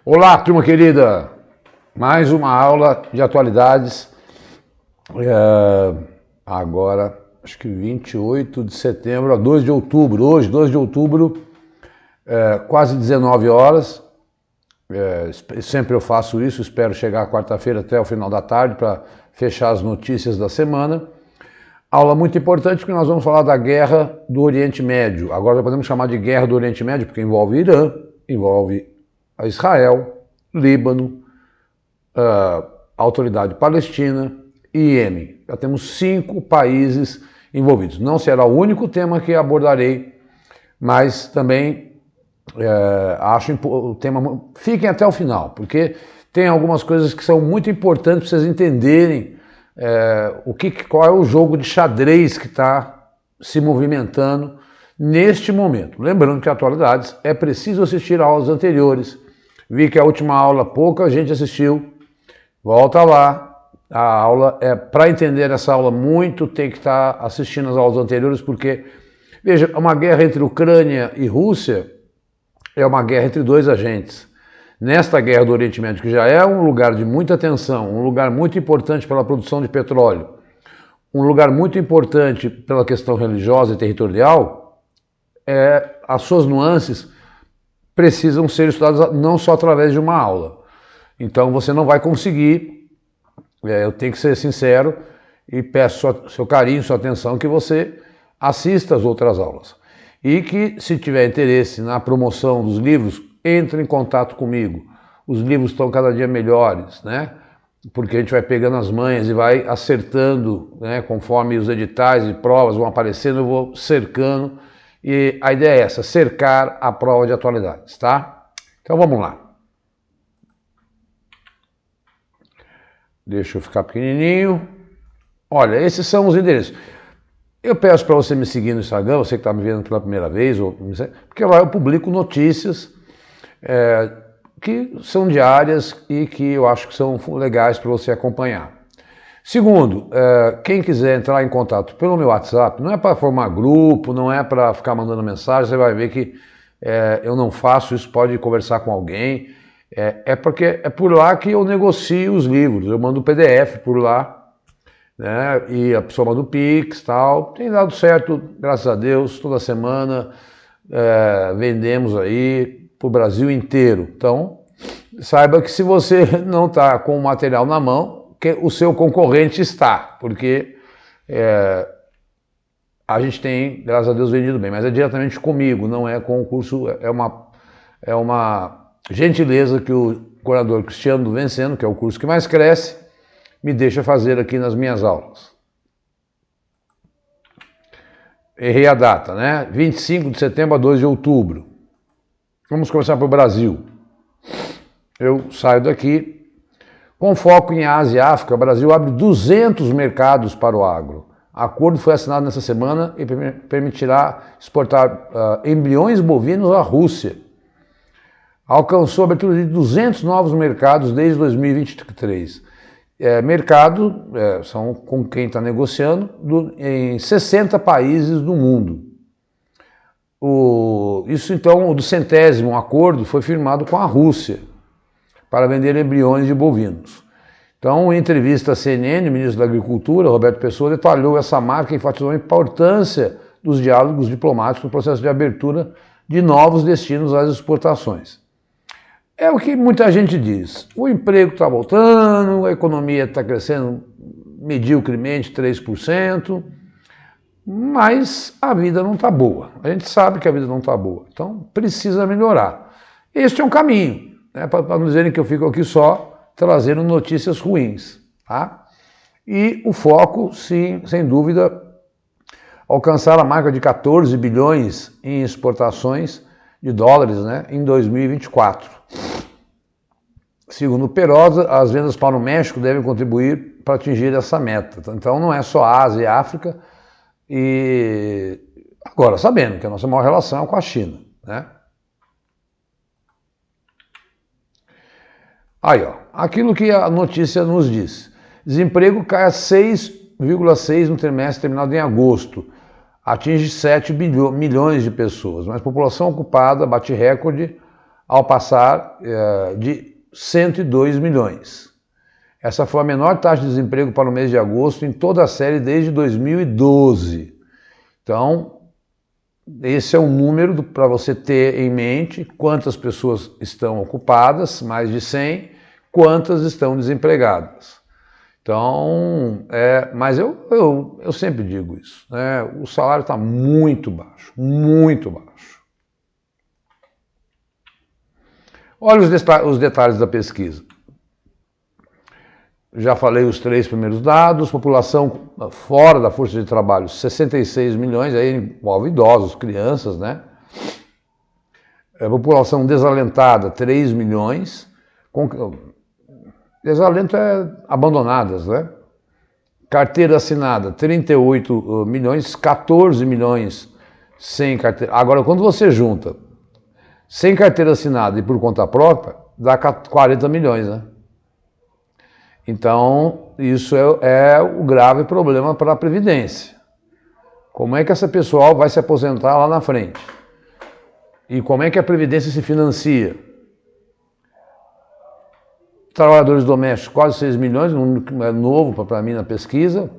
Olá, turma querida! Mais uma aula de atualidades. Agora, acho que 28 de setembro a 2 de outubro. Hoje, 2 de outubro, quase 19 horas. Sempre eu faço isso, espero chegar quarta-feira até o final da tarde para fechar as notícias da semana. Aula muito importante porque nós vamos falar da guerra do Oriente Médio. Agora podemos chamar de guerra do Oriente Médio porque envolve Irã, envolve a Israel, Líbano, a Autoridade Palestina e Iêmen. Já temos 5 países envolvidos. Não será o único tema que abordarei, mas também acho o tema... Fiquem até o final, porque tem algumas coisas que são muito importantes para vocês entenderem qual é o jogo de xadrez que está se movimentando neste momento. Lembrando que atualidades é preciso assistir a aulas anteriores. Vi que a última aula pouca gente assistiu. Volta lá. A aula para entender essa aula muito tem que estar assistindo as aulas anteriores, porque, veja, uma guerra entre Ucrânia e Rússia é uma guerra entre dois agentes. Nesta guerra do Oriente Médio, que já é um lugar de muita tensão, um lugar muito importante pela produção de petróleo, um lugar muito importante pela questão religiosa e territorial, as suas nuances precisam ser estudadas não só através de uma aula. Então você não vai conseguir, eu tenho que ser sincero e peço seu carinho, sua atenção, que você assista às outras aulas. E que, se tiver interesse na promoção dos livros, entre em contato comigo. Os livros estão cada dia melhores, né? Porque a gente vai pegando as manhas e vai acertando, né? Conforme os editais e provas vão aparecendo, eu vou cercando. E a ideia é essa, cercar a prova de atualidades, tá? Então vamos lá. Deixa eu ficar pequenininho. Olha, esses são os endereços. Eu peço para você me seguir no Instagram, você que está me vendo pela primeira vez, porque lá eu publico notícias que são diárias e que eu acho que são legais para você acompanhar. Segundo, quem quiser entrar em contato pelo meu WhatsApp, não é para formar grupo, não é para ficar mandando mensagem, você vai ver que eu não faço isso, pode conversar com alguém, porque é por lá que eu negocio os livros, eu mando o PDF por lá, né, e a pessoa manda o Pix e tal, tem dado certo, graças a Deus, toda semana vendemos aí para o Brasil inteiro. Então, saiba que se você não está com o material na mão, que o seu concorrente está, porque a gente tem, graças a Deus, vendido bem, mas é diretamente comigo, não é com o curso, é uma gentileza que o coordenador Cristiano do Vencendo, que é o curso que mais cresce, me deixa fazer aqui nas minhas aulas. Errei a data, né? 25 de setembro a 2 de outubro. Vamos começar para o Brasil. Eu saio daqui. Com foco em Ásia e África, o Brasil abre 200 mercados para o agro. O acordo foi assinado nessa semana e permitirá exportar embriões bovinos à Rússia. Alcançou a abertura de 200 novos mercados desde 2023. São com quem está negociando em 60 países do mundo. Isso então, o do 100º acordo foi firmado com a Rússia para vender embriões de bovinos. Então, em entrevista à CNN, o ministro da Agricultura, Roberto Pessoa, detalhou essa marca e enfatizou a importância dos diálogos diplomáticos no processo de abertura de novos destinos às exportações. É o que muita gente diz. O emprego está voltando, a economia está crescendo mediocremente 3%, mas a vida não está boa. A gente sabe que a vida não está boa, então precisa melhorar. Este é um caminho. Para não dizerem que eu fico aqui só trazendo notícias ruins, tá? E o foco, sim, sem dúvida, alcançar a marca de 14 bilhões em exportações de dólares, né, em 2024. Segundo o Perosa, as vendas para o México devem contribuir para atingir essa meta. Então não é só Ásia e África, e agora sabendo que a nossa maior relação é com a China, né? Aí, ó, aquilo que a notícia nos diz. Desemprego cai a 6,6 no trimestre terminado em agosto. Atinge 7 milhões de pessoas, mas a população ocupada bate recorde ao passar de 102 milhões. Essa foi a menor taxa de desemprego para o mês de agosto em toda a série desde 2012. Então, esse é um número para você ter em mente quantas pessoas estão ocupadas, mais de 100, quantas estão desempregadas. Então, mas eu sempre digo isso, né? O salário está muito baixo, muito baixo. Olha os detalhes da pesquisa. Já falei os 3 primeiros dados, população fora da força de trabalho, 66 milhões, aí envolve idosos, crianças, né? População desalentada, 3 milhões, desalento é abandonadas, né? Carteira assinada, 38 milhões, 14 milhões sem carteira. Agora, quando você junta sem carteira assinada e por conta própria, dá 40 milhões, né? Então, isso é o grave problema para a Previdência. Como é que essa pessoa vai se aposentar lá na frente? E como é que a Previdência se financia? Trabalhadores domésticos, quase 6 milhões, um número é novo para mim na pesquisa.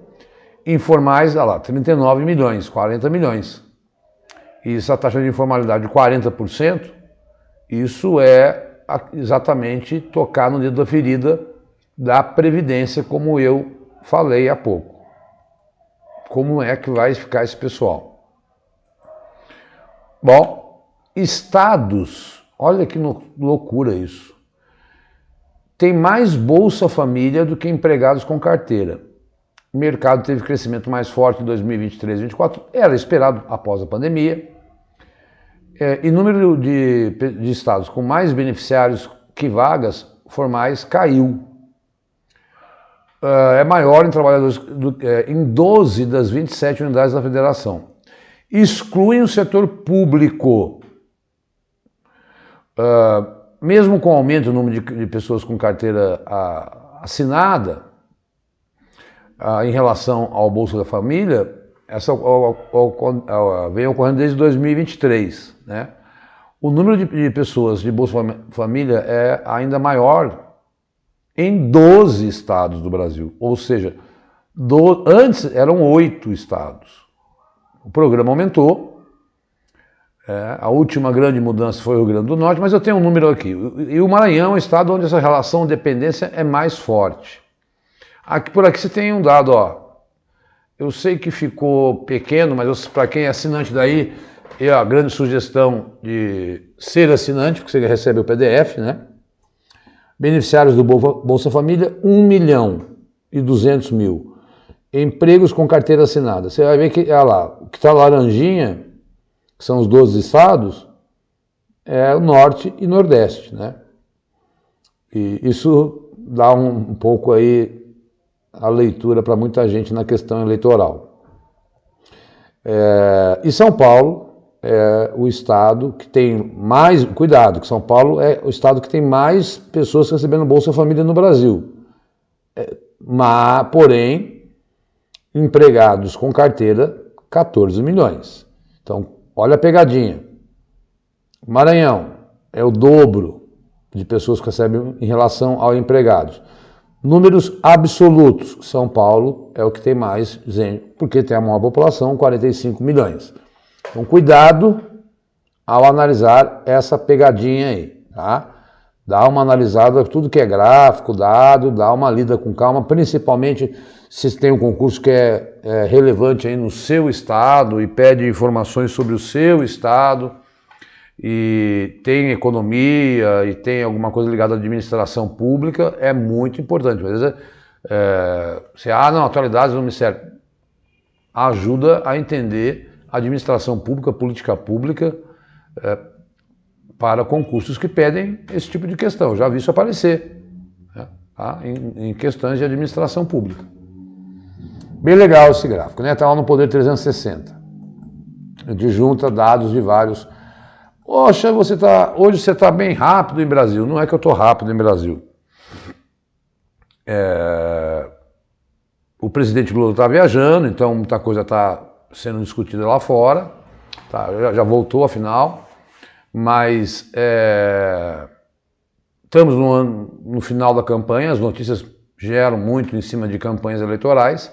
Informais, olha lá, 39 milhões, 40 milhões. E essa taxa de informalidade de 40%, isso é exatamente tocar no dedo da ferida da Previdência, como eu falei há pouco. Como é que vai ficar esse pessoal? Bom, estados, olha que loucura isso. Tem mais Bolsa Família do que empregados com carteira. O mercado teve crescimento mais forte em 2023 e 2024, era esperado após a pandemia. E o número de estados com mais beneficiários que vagas formais caiu. É maior em trabalhadores em 12 das 27 unidades da federação. Excluem o setor público. Mesmo com o aumento do número de pessoas com carteira assinada, em relação ao Bolsa da Família, essa vem ocorrendo desde 2023. Né? O número de pessoas de Bolsa Família é ainda maior em 12 estados do Brasil, ou seja, antes eram 8 estados. O programa aumentou, a última grande mudança foi o Rio Grande do Norte, mas eu tenho um número aqui. E o Maranhão é o estado onde essa relação de dependência é mais forte. Por aqui você tem um dado, ó. Eu sei que ficou pequeno, mas para quem é assinante daí, é a grande sugestão de ser assinante, porque você recebe o PDF, né? Beneficiários do Bolsa Família, 1.200.000. Empregos com carteira assinada. Você vai ver que, olha lá, o que está laranjinha, que são os 12 estados, é o Norte e Nordeste, né? E isso dá um pouco aí a leitura para muita gente na questão eleitoral. E São Paulo é o estado que tem mais... Cuidado, que São Paulo é o estado que tem mais pessoas recebendo Bolsa Família no Brasil. Porém, empregados com carteira, 14 milhões. Então, olha a pegadinha. Maranhão é o dobro de pessoas que recebem em relação aos empregados. Números absolutos, São Paulo é o que tem mais, porque tem a maior população, 45 milhões. Então, cuidado ao analisar essa pegadinha aí, tá? Dá uma analisada, tudo que é gráfico, dado, dá uma lida com calma, principalmente se tem um concurso que é relevante aí no seu estado e pede informações sobre o seu estado, e tem economia e tem alguma coisa ligada à administração pública, é muito importante. Às vezes, não, atualidades não me serve. Ajuda a entender administração pública, política pública, para concursos que pedem esse tipo de questão. Eu já vi isso aparecer, né, tá? em questões de administração pública. Bem legal esse gráfico, né? Está lá no Poder 360. A gente junta dados de vários... Poxa, hoje você está bem rápido em Brasil. Não é que eu estou rápido em Brasil. O presidente Lula está viajando, então muita coisa está sendo discutida lá fora. Tá, já voltou, afinal. Mas estamos no final da campanha, as notícias geram muito em cima de campanhas eleitorais,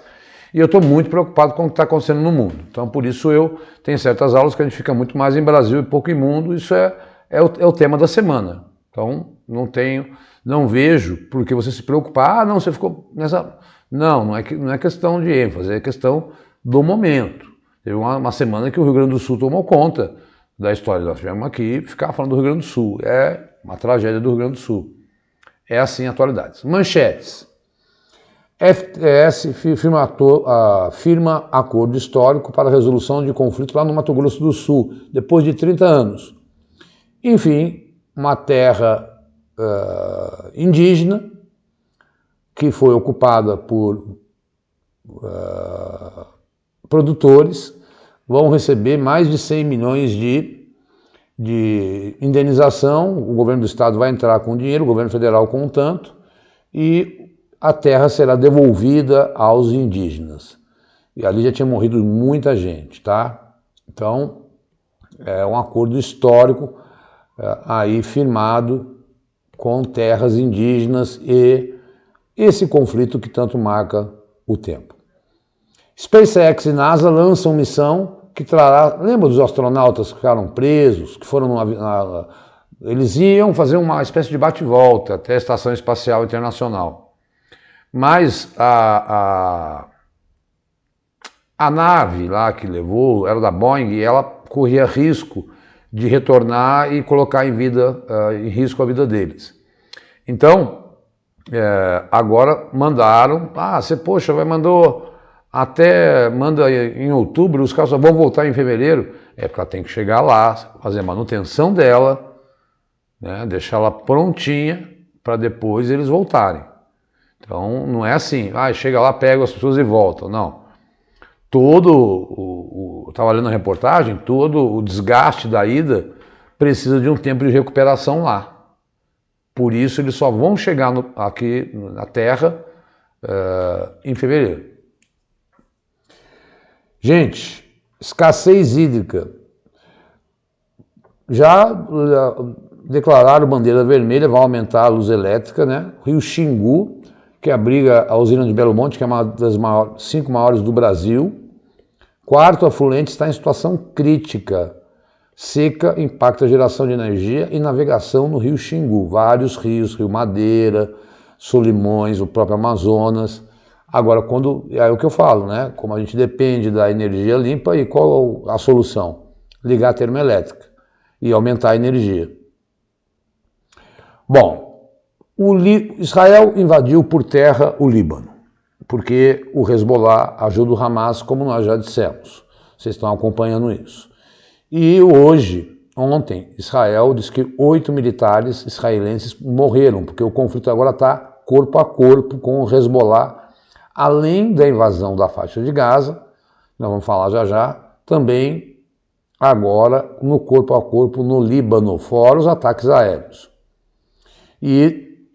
e eu estou muito preocupado com o que está acontecendo no mundo. Então, por isso eu tenho certas aulas que a gente fica muito mais em Brasil e pouco em mundo, isso é o tema da semana. Então, não vejo por que você se preocupar, não, você ficou nessa... Não é questão de ênfase, é questão do momento. Teve uma semana que o Rio Grande do Sul tomou conta da história. Nós tivemos aqui ficar falando do Rio Grande do Sul. É uma tragédia do Rio Grande do Sul. É assim atualidades. Manchetes. FTS firma acordo histórico para a resolução de conflito lá no Mato Grosso do Sul, depois de 30 anos. Enfim, uma terra indígena que foi ocupada por produtores, vão receber mais de 100 milhões de indenização. O governo do estado vai entrar com dinheiro, o governo federal com um tanto, e a terra será devolvida aos indígenas. E ali já tinha morrido muita gente, tá? Então, é um acordo histórico aí firmado com terras indígenas e esse conflito que tanto marca o tempo. SpaceX e NASA lançam missão que trará... Lembra dos astronautas que ficaram presos, que foram eles iam fazer uma espécie de bate-volta até a Estação Espacial Internacional. Mas a nave lá que levou era da Boeing e ela corria risco de retornar e colocar em risco a vida deles. Então, agora mandaram, manda em outubro, os caras só vão voltar em fevereiro, porque ela tem que chegar lá, fazer a manutenção dela, né, deixar ela prontinha para depois eles voltarem. Então, não é assim, chega lá, pega as pessoas e volta, não. Estava lendo a reportagem, todo o desgaste da ida precisa de um tempo de recuperação lá. Por isso, eles só vão chegar aqui na Terra em fevereiro. Gente, escassez hídrica. Já declararam bandeira vermelha, vão aumentar a luz elétrica, né? Rio Xingu, que abriga a usina de Belo Monte, que é uma das 5 maiores do Brasil. Quarto afluente está em situação crítica. Seca impacta a geração de energia e navegação no Rio Xingu. Vários rios, Rio Madeira, Solimões, o próprio Amazonas. Agora, é o que eu falo, né? Como a gente depende da energia limpa, e qual a solução? Ligar a termoelétrica e aumentar a energia. Bom, Israel invadiu por terra o Líbano, porque o Hezbollah ajuda o Hamas, como nós já dissemos. Vocês estão acompanhando isso. E ontem, Israel disse que 8 militares israelenses morreram, porque o conflito agora está corpo a corpo com o Hezbollah, além da invasão da faixa de Gaza, nós vamos falar já, também agora no corpo a corpo no Líbano, fora os ataques aéreos. E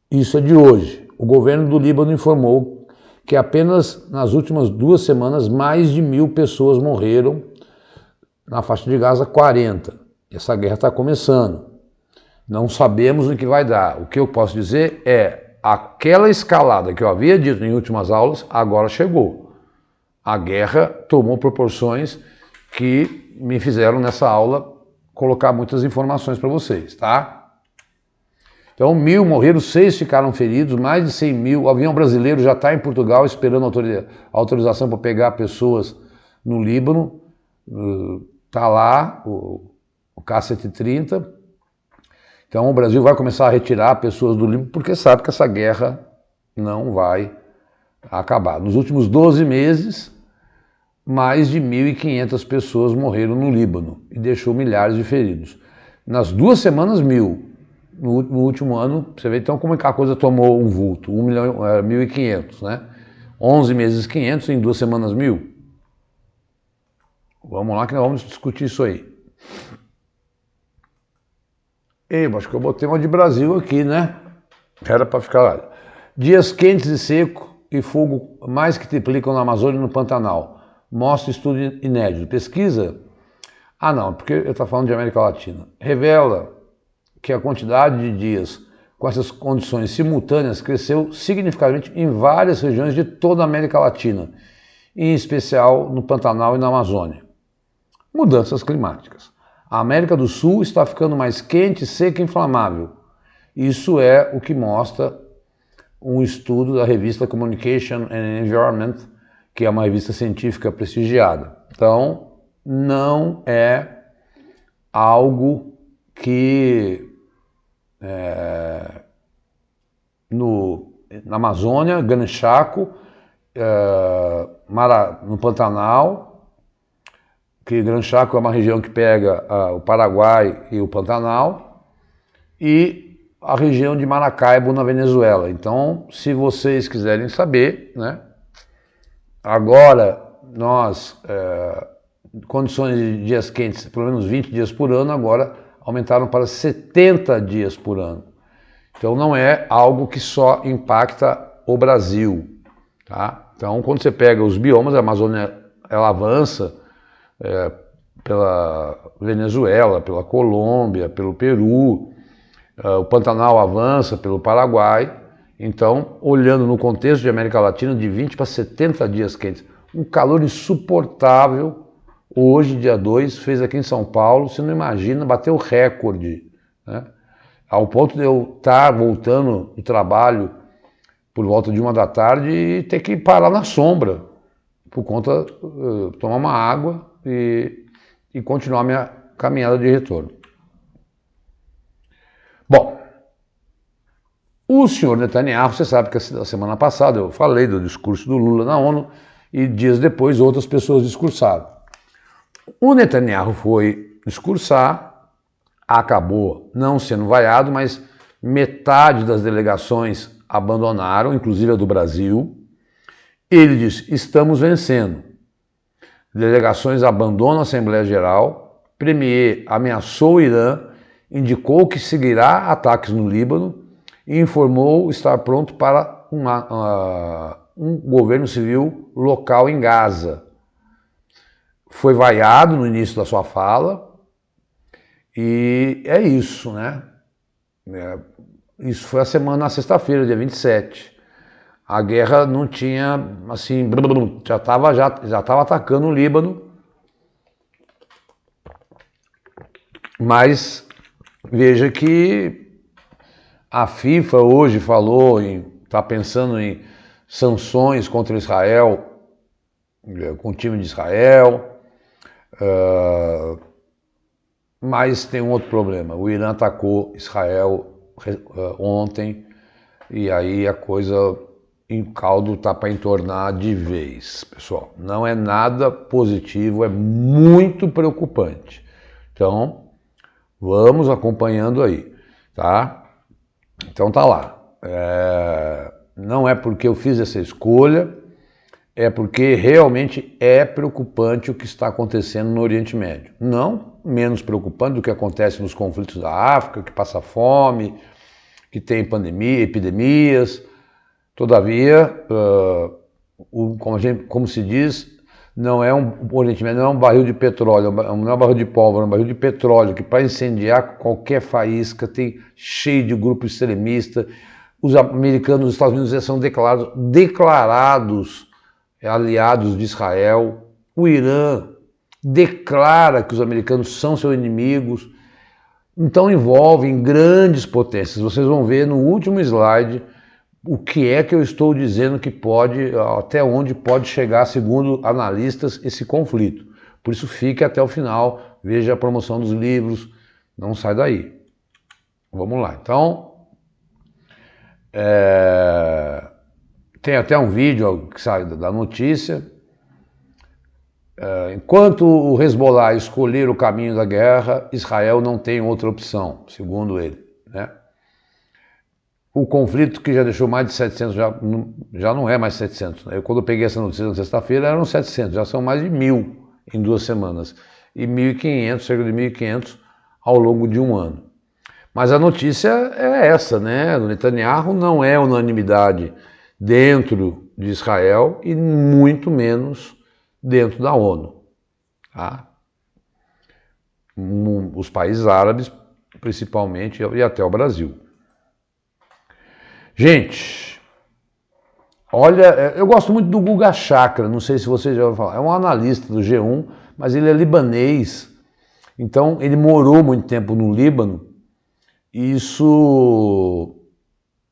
isso é de hoje. O governo do Líbano informou que apenas nas últimas 2 semanas mais de 1.000 pessoas morreram, na faixa de Gaza 40. Essa guerra está começando. Não sabemos o que vai dar. O que eu posso dizer é aquela escalada que eu havia dito em últimas aulas, agora chegou. A guerra tomou proporções que me fizeram nessa aula colocar muitas informações para vocês, tá? Então, 1.000 morreram, 6 ficaram feridos, mais de 100 mil. O avião brasileiro já está em Portugal esperando autorização para pegar pessoas no Líbano. Está lá o K-130. Então, o Brasil vai começar a retirar pessoas do Líbano porque sabe que essa guerra não vai acabar. Nos últimos 12 meses, mais de 1.500 pessoas morreram no Líbano e deixou milhares de feridos. Nas 2 semanas, 1.000. No último ano, você vê então como a coisa tomou um vulto, 1.500, né? 11 meses 500, em 2 semanas 1.000. Vamos lá que nós vamos discutir isso aí. Acho que eu botei uma de Brasil aqui, né? Era para ficar lá. Dias quentes e seco e fogo mais que triplicam na Amazônia e no Pantanal. Mostra estudo inédito. Pesquisa Ah, não, porque eu estou falando de América Latina. Revela que a quantidade de dias com essas condições simultâneas cresceu significativamente em várias regiões de toda a América Latina, em especial no Pantanal e na Amazônia. Mudanças climáticas. A América do Sul está ficando mais quente, seca e inflamável. Isso é o que mostra um estudo da revista Communication and Environment, que é uma revista científica prestigiada. Então, não é algo que na Amazônia, Grande Chaco, no Pantanal, que Grande Chaco é uma região que pega o Paraguai e o Pantanal, e a região de Maracaibo, na Venezuela. Então, se vocês quiserem saber, né, agora nós, condições de dias quentes, pelo menos 20 dias por ano, agora aumentaram para 70 dias por ano. Então não é algo que só impacta o Brasil, tá? Então quando você pega os biomas, a Amazônia ela avança pela Venezuela, pela Colômbia, pelo Peru, o Pantanal avança pelo Paraguai. Então, olhando no contexto de América Latina, de 20 para 70 dias quentes, um calor insuportável. Hoje, dia 2, fez aqui em São Paulo, você não imagina, bateu recorde, né? Ao ponto de eu estar voltando do trabalho por volta de 1 da tarde e ter que parar na sombra, por conta, tomar uma água e continuar minha caminhada de retorno. Bom, o senhor Netanyahu, você sabe que a semana passada eu falei do discurso do Lula na ONU e dias depois outras pessoas discursaram. O Netanyahu foi discursar, acabou não sendo vaiado, mas metade das delegações abandonaram, inclusive a do Brasil. Ele disse, estamos vencendo. Delegações abandonam a Assembleia Geral, Premier ameaçou o Irã, indicou que seguirá ataques no Líbano e informou estar pronto para um governo civil local em Gaza. Foi vaiado no início da sua fala e é isso, né? Isso foi na sexta-feira, dia 27. A guerra não tinha, assim, já estava atacando o Líbano, mas veja que a FIFA hoje está pensando em sanções contra Israel, com o time de Israel, mas tem um outro problema. O Irã atacou Israel ontem e aí a coisa em caldo está para entornar de vez, pessoal. Não é nada positivo, é muito preocupante. Então, vamos acompanhando aí, tá? Então tá lá. Não é porque eu fiz essa escolha, é porque realmente é preocupante o que está acontecendo no Oriente Médio. Não menos preocupante do que acontece nos conflitos da África, que passa fome, que tem pandemia, epidemias. Todavia, como se diz, o Oriente Médio não é um barril de petróleo, não é um barril de pólvora, é um barril de petróleo, que para incendiar qualquer faísca tem cheio de grupo extremista. Os americanos, os Estados Unidos são declarados aliados de Israel. O Irã declara que os americanos são seus inimigos. Então envolvem grandes potências. Vocês vão ver no último slide o que é que eu estou dizendo que pode, até onde pode chegar, segundo analistas, esse conflito. Por isso fique até o final, veja a promoção dos livros, não sai daí. Vamos lá. Então, tem até um vídeo que sai da notícia. Enquanto o Hezbollah escolher o caminho da guerra, Israel não tem outra opção, segundo ele, né? O conflito que já deixou mais de 700, já não é mais 700. Né? Quando eu peguei essa notícia na sexta-feira, eram 700, já são mais de 1.000 em 2 semanas. E 1.500, cerca de 1.500 ao longo de um ano. Mas a notícia é essa, né? O Netanyahu não é unanimidade dentro de Israel e muito menos dentro da ONU. Tá? os países árabes, principalmente, e até o Brasil. Gente, olha, eu gosto muito do Guga Chakra, não sei se você já ouviu falar, é um analista do G1, mas ele é libanês, então ele morou muito tempo no Líbano, e isso,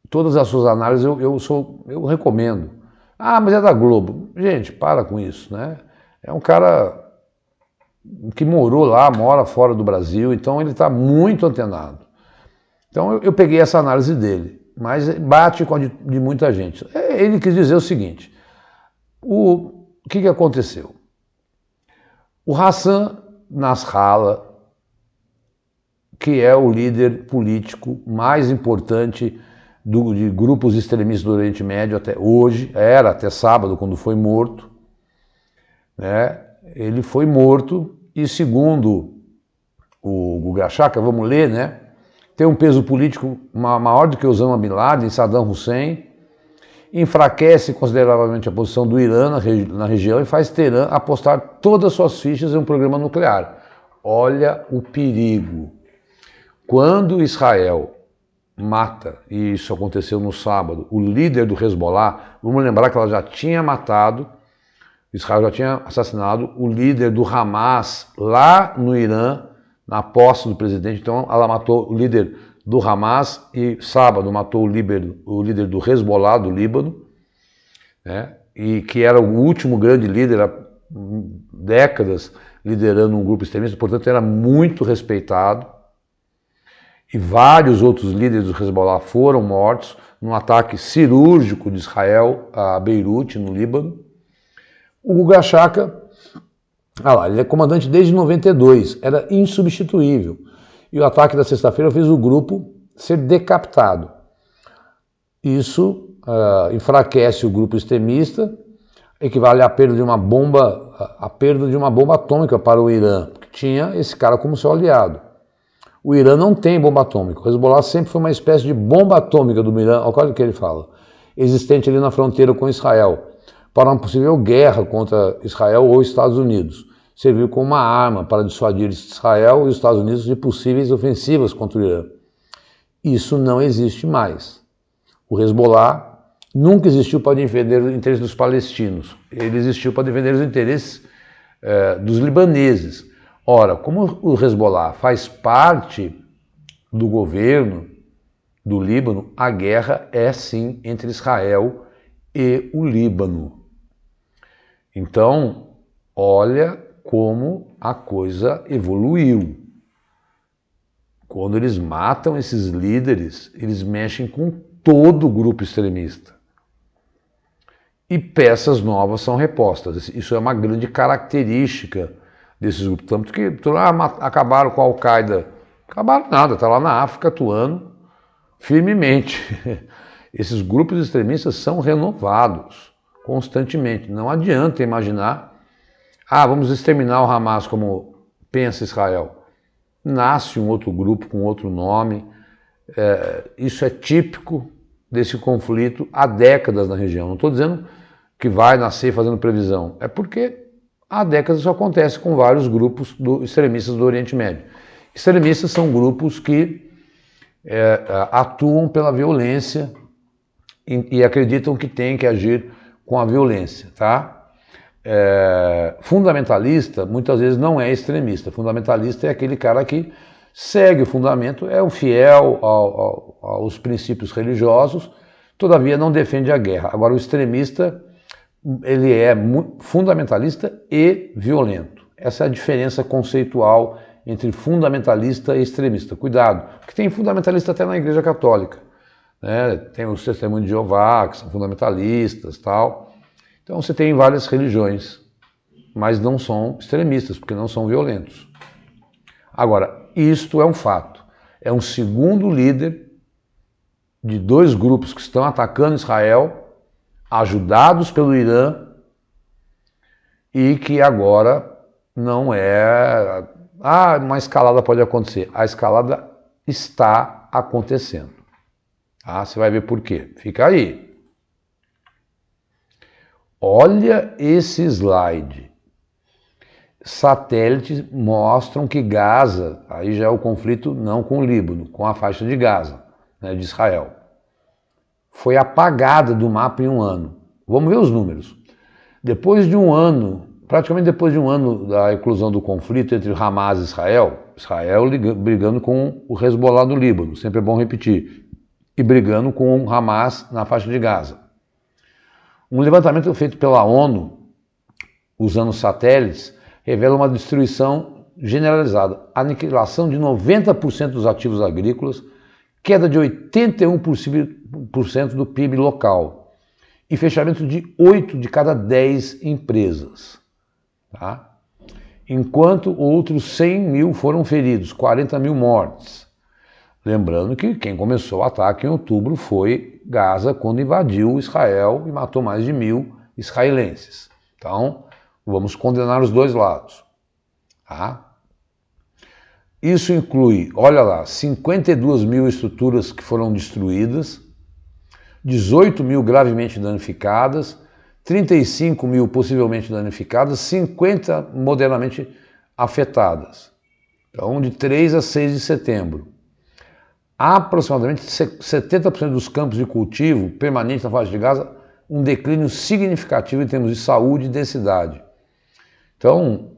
todas as suas análises eu recomendo. Ah, mas é da Globo. Gente, para com isso, né? É um cara que morou lá, mora fora do Brasil, então ele está muito antenado. Então eu peguei essa análise dele, mas bate com a de muita gente. Ele quis dizer o seguinte, o que aconteceu? O Hassan Nasrallah, que é o líder político mais importante de grupos extremistas do Oriente Médio até hoje, era até sábado, quando foi morto, né? Ele foi morto e, segundo o Guga Chakra, vamos ler, né? Tem um peso político maior do que Osama Bin Laden, Saddam Hussein, enfraquece consideravelmente a posição do Irã na região e faz Teherã apostar todas as suas fichas em um programa nuclear. Olha o perigo. Quando Israel mata, e isso aconteceu no sábado, o líder do Hezbollah, vamos lembrar que ela já tinha matado, Israel já tinha assassinado o líder do Hamas lá no Irã, na posse do presidente. Então ela matou o líder do Hamas e sábado matou o líder do Hezbollah do Líbano, né? E que era o último grande líder há décadas liderando um grupo extremista, portanto era muito respeitado. E vários outros líderes do Hezbollah foram mortos num ataque cirúrgico de Israel a Beirute, no Líbano. O Guga Chakra, ele é comandante desde 92, era insubstituível. E o ataque da sexta-feira fez o grupo ser decapitado. Isso enfraquece o grupo extremista, equivale à perda de uma bomba, atômica para o Irã, que tinha esse cara como seu aliado. O Irã não tem bomba atômica. O Hezbollah sempre foi uma espécie de bomba atômica do Irã, olha o que ele fala, existente ali na fronteira com Israel, para uma possível guerra contra Israel ou Estados Unidos. Serviu como uma arma para dissuadir Israel e os Estados Unidos de possíveis ofensivas contra o Irã. Isso não existe mais. O Hezbollah nunca existiu para defender os interesses dos palestinos. Ele existiu para defender os interesses dos libaneses. Ora, como o Hezbollah faz parte do governo do Líbano, a guerra é sim entre Israel e o Líbano. Então, olha como a coisa evoluiu. Quando eles matam esses líderes, eles mexem com todo o grupo extremista. E peças novas são repostas. Isso é uma grande característica desses grupos. Tanto que acabaram com a Al-Qaeda. Acabaram nada, está lá na África atuando firmemente. Esses grupos extremistas são renovados constantemente. Não adianta imaginar, vamos exterminar o Hamas como pensa Israel. Nasce um outro grupo com outro nome. Isso é típico desse conflito há décadas na região. Não estou dizendo que vai nascer fazendo previsão. É porque há décadas isso acontece com vários grupos extremistas do Oriente Médio. Extremistas são grupos que atuam pela violência e acreditam que tem que agir com a violência, tá? Fundamentalista muitas vezes não é extremista. Fundamentalista é aquele cara que segue o fundamento, é o fiel aos princípios religiosos, todavia não defende a guerra. Agora o extremista, ele é fundamentalista e violento. Essa é a diferença conceitual entre fundamentalista e extremista. Cuidado, porque tem fundamentalista até na Igreja Católica, né? Tem os Testemunhos de Jeová, que são fundamentalistas, tal. Então você tem várias religiões, mas não são extremistas, porque não são violentos. Agora, isto é um fato. É um segundo líder de dois grupos que estão atacando Israel, ajudados pelo Irã, e que agora não é... uma escalada pode acontecer. A escalada está acontecendo. Você vai ver por quê. Fica aí. Olha esse slide. satélites mostram que Gaza, aí já é o conflito não com o Líbano, com a faixa de Gaza, né, de Israel, foi apagada do mapa em um ano. Vamos ver os números. Depois de um ano, praticamente depois de um ano da eclosão do conflito entre Hamas e Israel, brigando com o Hezbollah do Líbano, sempre é bom repetir, e brigando com o Hamas na faixa de Gaza. Um levantamento feito pela ONU, usando satélites, revela uma destruição generalizada, aniquilação de 90% dos ativos agrícolas, queda de 81% do PIB local e fechamento de 8 de cada 10 empresas. Tá? Enquanto outros 100 mil foram feridos, 40 mil mortes. Lembrando que quem começou o ataque em outubro foi Gaza, quando invadiu Israel e matou mais de 1.000 israelenses. Então, vamos condenar os dois lados. Tá? Isso inclui, olha lá, 52 mil estruturas que foram destruídas, 18 mil gravemente danificadas, 35 mil possivelmente danificadas, 50 moderadamente afetadas. Então, de 3 a 6 de setembro. Aproximadamente 70% dos campos de cultivo permanentes na faixa de Gaza, um declínio significativo em termos de saúde e densidade. Então,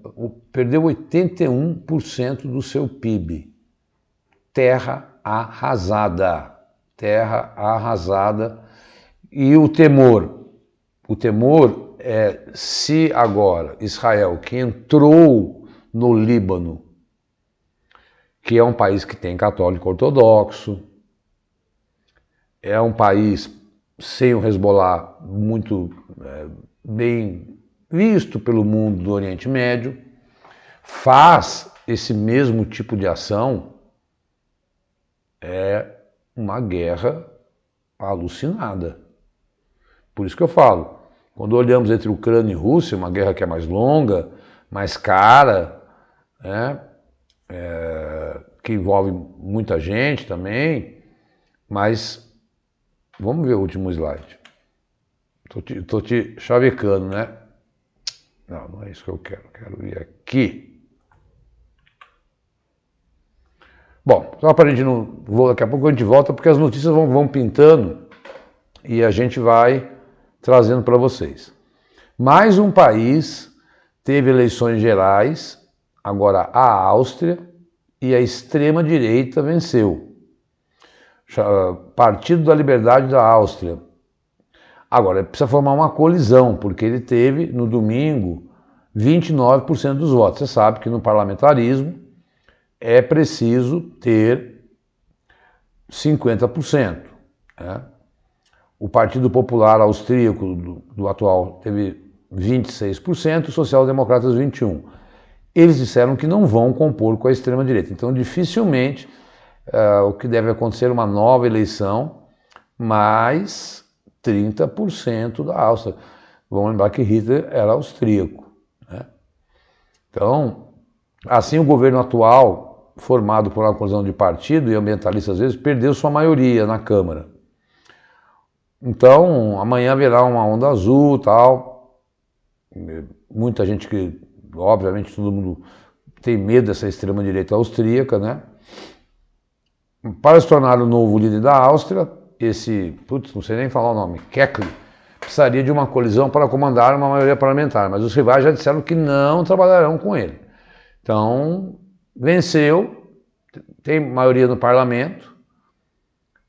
perdeu 81% do seu PIB. Terra arrasada. Terra arrasada. E o temor é se agora Israel, que entrou no Líbano, que é um país que tem católico ortodoxo, é um país sem o Hezbollah muito bem visto pelo mundo do Oriente Médio, faz esse mesmo tipo de ação, é uma guerra alucinada. Por isso que eu falo, quando olhamos entre Ucrânia e Rússia, uma guerra que é mais longa, mais cara, né, que envolve muita gente também, mas vamos ver o último slide. Tô te chavecando, né? Não, não é isso que eu quero ir aqui. Bom, só para a gente não... Daqui a pouco a gente volta, porque as notícias vão pintando e a gente vai trazendo para vocês. Mais um país teve eleições gerais, agora a Áustria, e a extrema-direita venceu. Partido da Liberdade da Áustria. Agora, precisa formar uma colisão, porque ele teve, no domingo, 29% dos votos. Você sabe que no parlamentarismo é preciso ter 50%. Né? O Partido Popular Austríaco do atual teve 26%, os social-democratas 21%. Eles disseram que não vão compor com a extrema-direita. Então, dificilmente, o que deve acontecer é uma nova eleição, mais 30% da Áustria. Vamos lembrar que Hitler era austríaco. Né? Então, assim o governo atual, formado por uma coalizão de partido e ambientalistas às vezes, perdeu sua maioria na Câmara. Então, amanhã haverá uma onda azul, tal. Muita gente que, obviamente, todo mundo tem medo dessa extrema-direita austríaca, né? Para se tornar o novo líder da Áustria, não sei nem falar o nome, Kekl, precisaria de uma colisão para comandar uma maioria parlamentar, mas os rivais já disseram que não trabalharão com ele. Então, venceu, tem maioria no parlamento,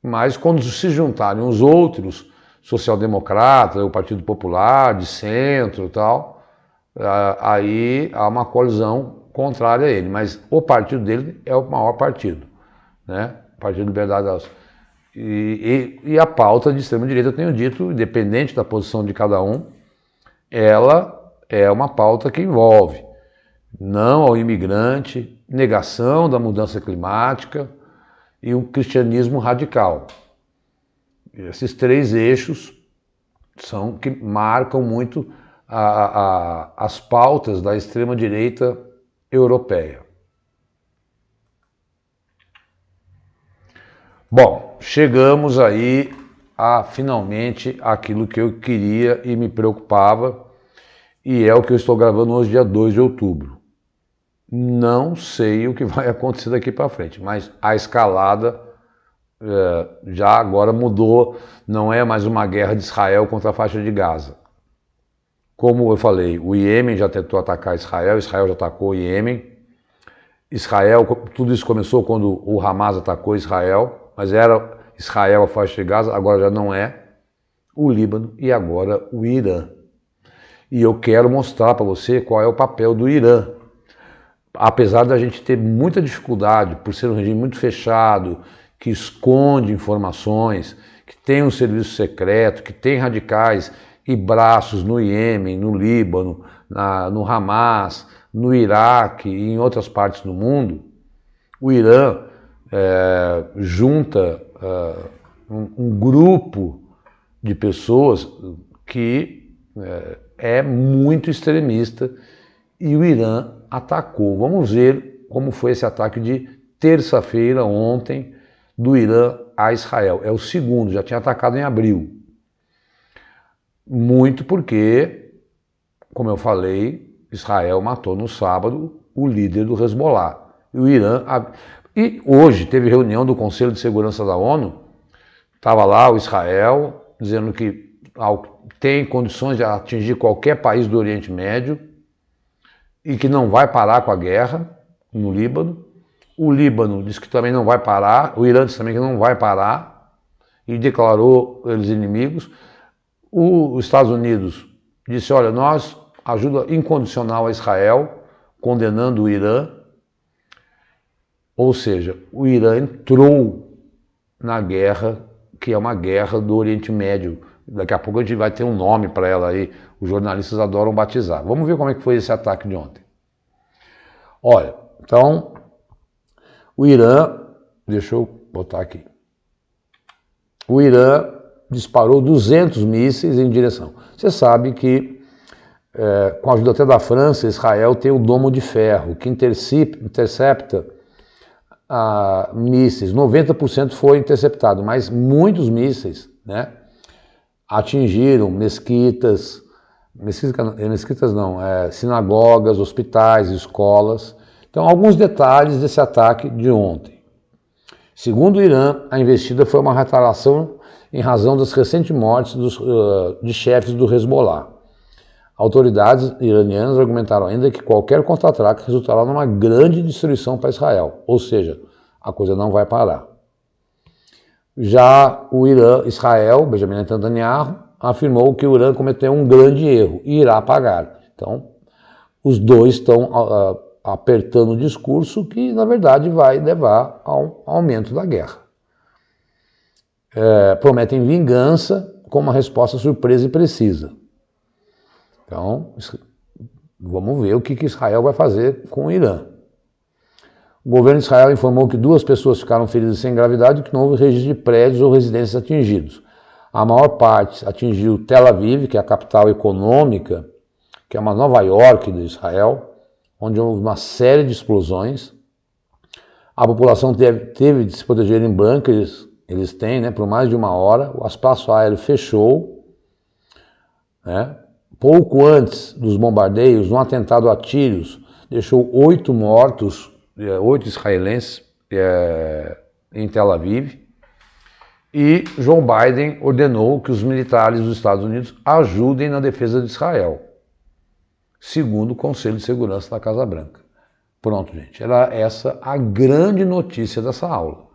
mas quando se juntarem os outros, social-democratas, o Partido Popular, de centro e tal, aí há uma colisão contrária a ele, mas o partido dele é o maior partido, né? Partido Liberdade da Áustria. E a pauta de extrema-direita, eu tenho dito, independente da posição de cada um, ela é uma pauta que envolve não ao imigrante, negação da mudança climática e um cristianismo radical. Esses três eixos são que marcam muito as pautas da extrema-direita europeia. Bom, chegamos aí a finalmente aquilo que eu queria e me preocupava, e é o que eu estou gravando hoje, dia 2 de outubro. Não sei o que vai acontecer daqui para frente, mas a escalada já agora mudou, não é mais uma guerra de Israel contra a faixa de Gaza. Como eu falei, o Iêmen já tentou atacar Israel, Israel já atacou o Iêmen. Israel, tudo isso começou quando o Hamas atacou Israel, mas era Israel a faixa de Gaza, agora já não é. O Líbano e agora o Irã. E eu quero mostrar para você qual é o papel do Irã. Apesar da gente ter muita dificuldade por ser um regime muito fechado, que esconde informações, que tem um serviço secreto, que tem radicais e braços no Iêmen, no Líbano, no Hamas, no Iraque e em outras partes do mundo, o Irã junta um grupo de pessoas que é muito extremista e o Irã atacou. Vamos ver como foi esse ataque de terça-feira, ontem, do Irã a Israel. É o segundo, já tinha atacado em abril. Muito porque, como eu falei, Israel matou no sábado o líder do Hezbollah. E o Irã... E hoje teve reunião do Conselho de Segurança da ONU, estava lá o Israel dizendo que tem condições de atingir qualquer país do Oriente Médio e que não vai parar com a guerra no Líbano. O Líbano disse que também não vai parar, o Irã disse também que não vai parar e declarou eles inimigos. Os Estados Unidos disse, olha, nós ajuda incondicional a Israel, condenando o Irã. Ou seja, o Irã entrou na guerra, que é uma guerra do Oriente Médio. Daqui a pouco a gente vai ter um nome para ela aí, os jornalistas adoram batizar. Vamos ver como é que foi esse ataque de ontem. Olha, então, o Irã, deixa eu botar aqui, o Irã disparou 200 mísseis em direção. Você sabe que, com a ajuda até da França, Israel tem o Domo de Ferro, que intercepta mísseis. 90% foi interceptado, mas muitos mísseis, né, atingiram mesquitas, sinagogas, hospitais, escolas. Então, alguns detalhes desse ataque de ontem. Segundo o Irã, a investida foi uma retaliação em razão das recentes mortes de chefes do Hezbollah. Autoridades iranianas argumentaram ainda que qualquer contra-ataque resultará numa grande destruição para Israel, ou seja, a coisa não vai parar. Já o Israel, Benjamin Netanyahu, afirmou que o Irã cometeu um grande erro e irá pagar. Então, os dois estão apertando o discurso que, na verdade, vai levar ao aumento da guerra. Prometem vingança com uma resposta surpresa e precisa. Então, vamos ver o que Israel vai fazer com o Irã. O governo de Israel informou que 2 pessoas ficaram feridas sem gravidade e que não houve registro de prédios ou residências atingidos. A maior parte atingiu Tel Aviv, que é a capital econômica, que é uma Nova York de Israel, onde houve uma série de explosões. A população teve de se proteger em bunkers, eles têm, né, por mais de 1 hora. O espaço aéreo fechou, né? Pouco antes dos bombardeios, um atentado a tiros deixou 8 mortos, 8 israelenses em Tel Aviv. E Joe Biden ordenou que os militares dos Estados Unidos ajudem na defesa de Israel, segundo o Conselho de Segurança da Casa Branca. Pronto, gente. Era essa a grande notícia dessa aula.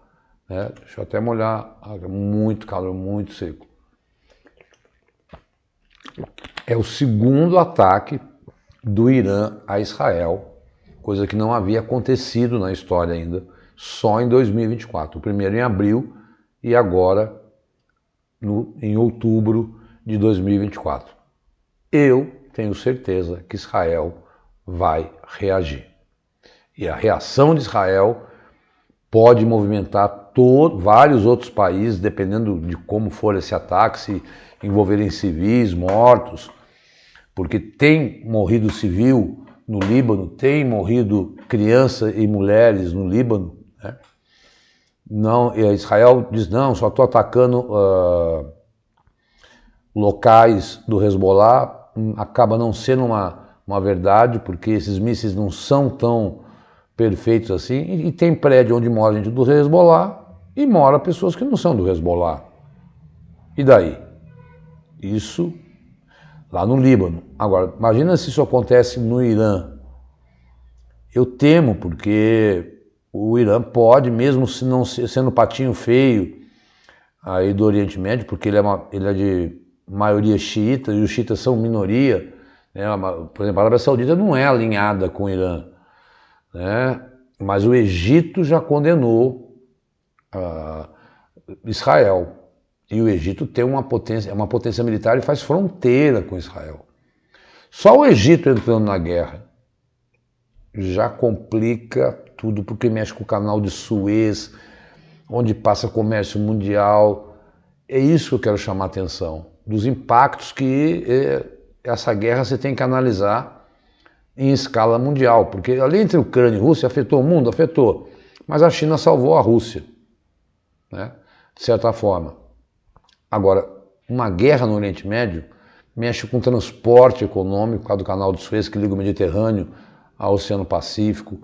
Né? Deixa eu até molhar, muito calor, muito seco. É o segundo ataque do Irã a Israel, coisa que não havia acontecido na história ainda, só em 2024. O primeiro em abril e agora em outubro de 2024. Eu tenho certeza que Israel vai reagir. E a reação de Israel pode movimentar vários outros países, dependendo de como for esse ataque, se envolverem civis, mortos, porque tem morrido civil no Líbano, tem morrido crianças e mulheres no Líbano, né? Não, Israel diz, não, só estou atacando locais do Hezbollah, acaba não sendo uma verdade, porque esses mísseis não são tão perfeitos assim, e tem prédio onde mora gente do Hezbollah e mora pessoas que não são do Hezbollah. E daí? Isso lá no Líbano. Agora, imagina se isso acontece no Irã. Eu temo, porque o Irã pode, mesmo se não sendo patinho feio aí do Oriente Médio, porque ele é de maioria xiita, e os xiitas são minoria, né? Por exemplo, a Arábia Saudita não é alinhada com o Irã, né? Mas o Egito já condenou Israel. E o Egito tem uma potência militar e faz fronteira com Israel. Só o Egito entrando na guerra já complica tudo, porque mexe com o canal de Suez, onde passa comércio mundial. É isso que eu quero chamar a atenção, dos impactos que essa guerra você tem que analisar em escala mundial, porque além entre Ucrânia e Rússia, afetou o mundo? Afetou, mas a China salvou a Rússia, né? De certa forma. Agora, uma guerra no Oriente Médio mexe com transporte econômico, por causa do canal de Suez que liga o Mediterrâneo ao Oceano Pacífico,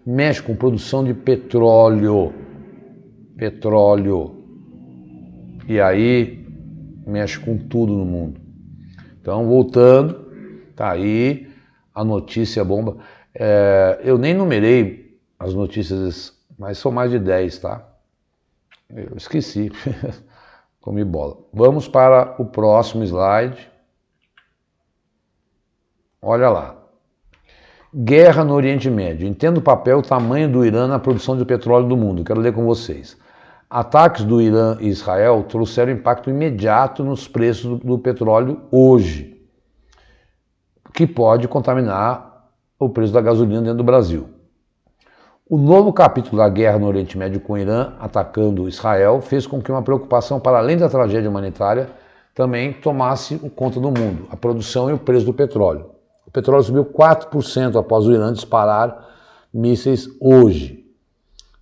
mexe com produção de petróleo, e aí mexe com tudo no mundo. Então, voltando, tá aí a notícia bomba. Eu nem numerei as notícias, mas são mais de 10, tá? Eu esqueci, comi bola. Vamos para o próximo slide. Olha lá. Guerra no Oriente Médio. Entenda o papel e o tamanho do Irã na produção de petróleo do mundo. Quero ler com vocês. Ataques do Irã e Israel trouxeram impacto imediato nos preços do petróleo hoje, que pode contaminar o preço da gasolina dentro do Brasil. O novo capítulo da guerra no Oriente Médio com o Irã atacando Israel fez com que uma preocupação para além da tragédia humanitária também tomasse conta do mundo, a produção e o preço do petróleo. O petróleo subiu 4% após o Irã disparar mísseis hoje.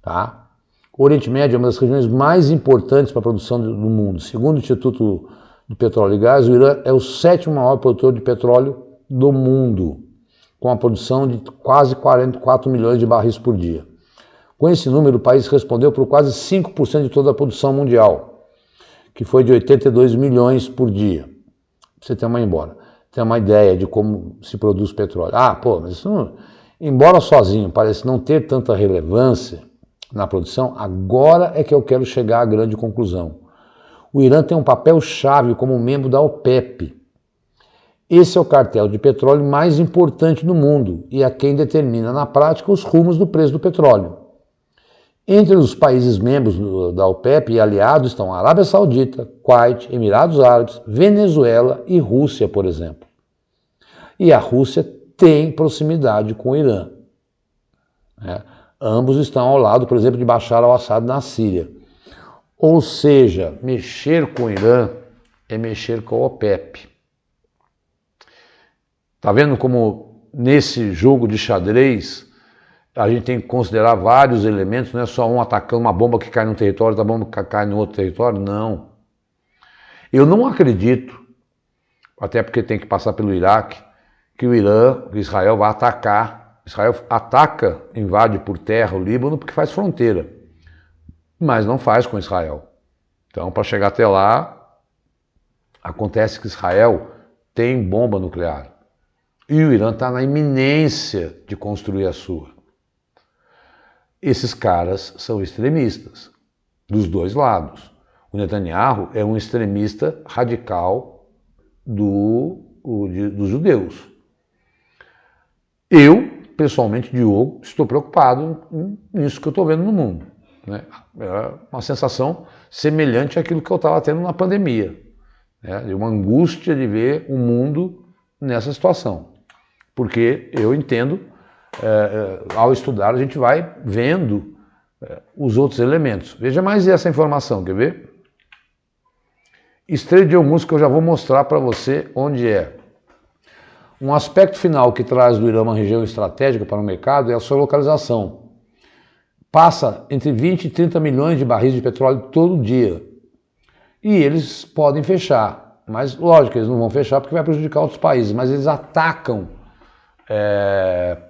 Tá? O Oriente Médio é uma das regiões mais importantes para a produção do mundo. Segundo o Instituto de Petróleo e Gás, o Irã é o 7º maior produtor de petróleo do mundo, com a produção de quase 44 milhões de barris por dia. Com esse número, o país respondeu por quase 5% de toda a produção mundial, que foi de 82 milhões por dia. Pra você ter uma ideia de como se produz petróleo. Mas isso não, embora sozinho pareça não ter tanta relevância na produção, agora é que eu quero chegar à grande conclusão. O Irã tem um papel chave como membro da OPEP. Esse é o cartel de petróleo mais importante do mundo e é quem determina na prática os rumos do preço do petróleo. Entre os países membros da OPEP e aliados estão a Arábia Saudita, Kuwait, Emirados Árabes, Venezuela e Rússia, por exemplo. E a Rússia tem proximidade com o Irã. Ambos estão ao lado, por exemplo, de Bashar al-Assad na Síria. Ou seja, mexer com o Irã é mexer com a OPEP. Está vendo como nesse jogo de xadrez a gente tem que considerar vários elementos, não é só um atacando uma bomba que cai num território, outra bomba que cai no outro território, não. Eu não acredito, até porque tem que passar pelo Iraque, que o Israel vai atacar. Israel ataca, invade por terra o Líbano porque faz fronteira, mas não faz com Israel. Então, para chegar até lá, acontece que Israel tem bomba nuclear. E o Irã está na iminência de construir a sua. Esses caras são extremistas, dos dois lados. O Netanyahu é um extremista radical dos judeus. Eu, pessoalmente, Diogo, estou preocupado nisso que eu estou vendo no mundo. Né? É uma sensação semelhante àquilo que eu estava tendo na pandemia. Né? De uma angústia de ver o mundo nessa situação. Porque eu entendo, ao estudar, a gente vai vendo os outros elementos. Veja mais essa informação, quer ver? Estreia de Hormuz, que eu já vou mostrar para você onde é. Um aspecto final que traz do Irã uma região estratégica para o mercado é a sua localização. Passa entre 20 e 30 milhões de barris de petróleo todo dia. E eles podem fechar, mas lógico, eles não vão fechar porque vai prejudicar outros países, mas eles atacam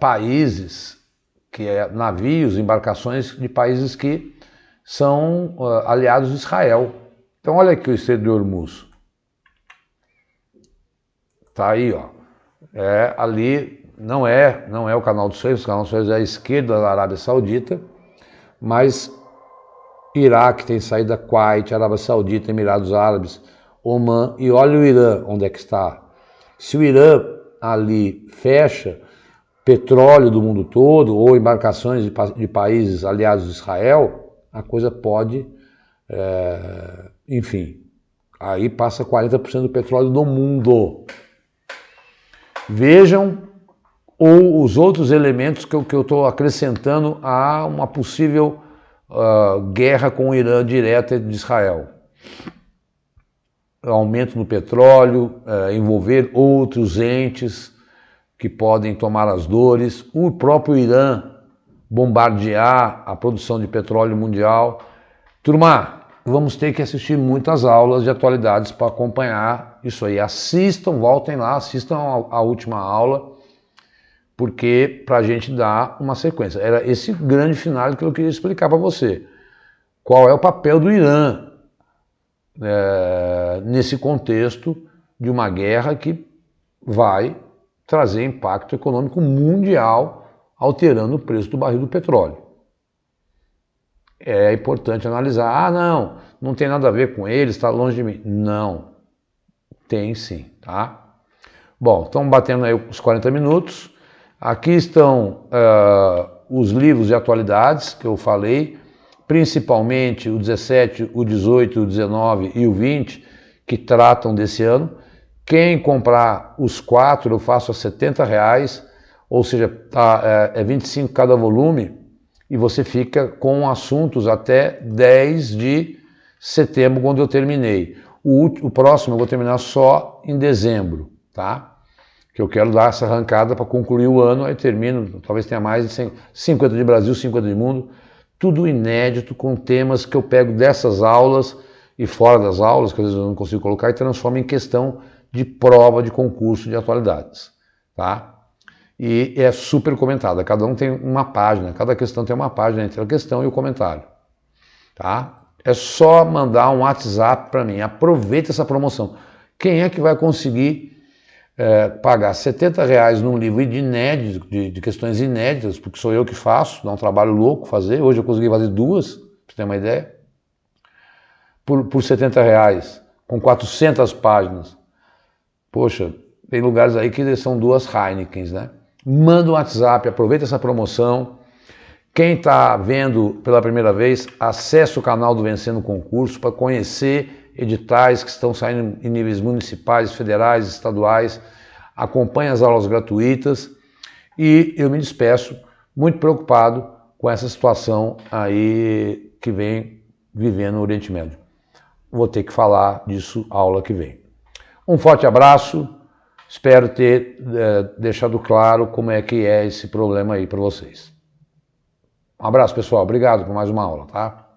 países que é navios, embarcações de países que são aliados de Israel. Então olha aqui o Estreito de Hormuz. Tá aí, ó. Ali não é o Canal do Suez, o Canal do Suez é à esquerda da Arábia Saudita, mas Iraque tem saída, Kuwait, Arábia Saudita, Emirados Árabes, Omã, e olha o Irã, onde é que está. Se o Irã ali fecha petróleo do mundo todo, ou embarcações de países aliados de Israel, a coisa pode, enfim, aí passa 40% do petróleo do mundo. Vejam os outros elementos que eu estou acrescentando a uma possível guerra com o Irã direta de Israel. Aumento no petróleo, envolver outros entes que podem tomar as dores, o próprio Irã bombardear a produção de petróleo mundial. Turma, vamos ter que assistir muitas aulas de atualidades para acompanhar isso aí. Assistam, voltem lá, assistam a última aula, porque para a gente dar uma sequência. Era esse grande final que eu queria explicar para você. Qual é o papel do Irã nesse contexto de uma guerra que vai trazer impacto econômico mundial, alterando o preço do barril do petróleo. É importante analisar, não tem nada a ver com ele, está longe de mim. Não, tem sim, tá? Bom, estamos batendo aí os 40 minutos. Aqui estão os livros de atualidades que eu falei, principalmente o 17, o 18, o 19 e o 20, que tratam desse ano. Quem comprar os 4 eu faço a R$70, ou seja, é 25 cada volume, e você fica com assuntos até 10 de setembro, quando eu terminei. O próximo eu vou terminar só em dezembro, tá? Que eu quero dar essa arrancada para concluir o ano, aí termino, talvez tenha mais de 50 de Brasil, 50 de mundo, tudo inédito, com temas que eu pego dessas aulas e fora das aulas, que às vezes eu não consigo colocar, e transformo em questão de prova de concurso de atualidades, tá? E é super comentada, cada um tem uma página, cada questão tem uma página entre a questão e o comentário, tá? É só mandar um WhatsApp para mim, aproveita essa promoção. Quem é que vai conseguir pagar R$70 num livro de questões inéditas, porque sou eu que faço, dá um trabalho louco fazer, hoje eu consegui fazer 2, para você ter uma ideia, por R$70, com 400 páginas. Poxa, tem lugares aí que são 2 Heinekens, né? Manda um WhatsApp, aproveita essa promoção. Quem está vendo pela primeira vez, acesse o canal do Vencendo Concurso para conhecer editais que estão saindo em níveis municipais, federais, estaduais. Acompanhe as aulas gratuitas e eu me despeço muito preocupado com essa situação aí que vem vivendo no Oriente Médio. Vou ter que falar disso na aula que vem. Um forte abraço, espero ter deixado claro como é que é esse problema aí para vocês. Um abraço, pessoal, obrigado por mais uma aula, tá?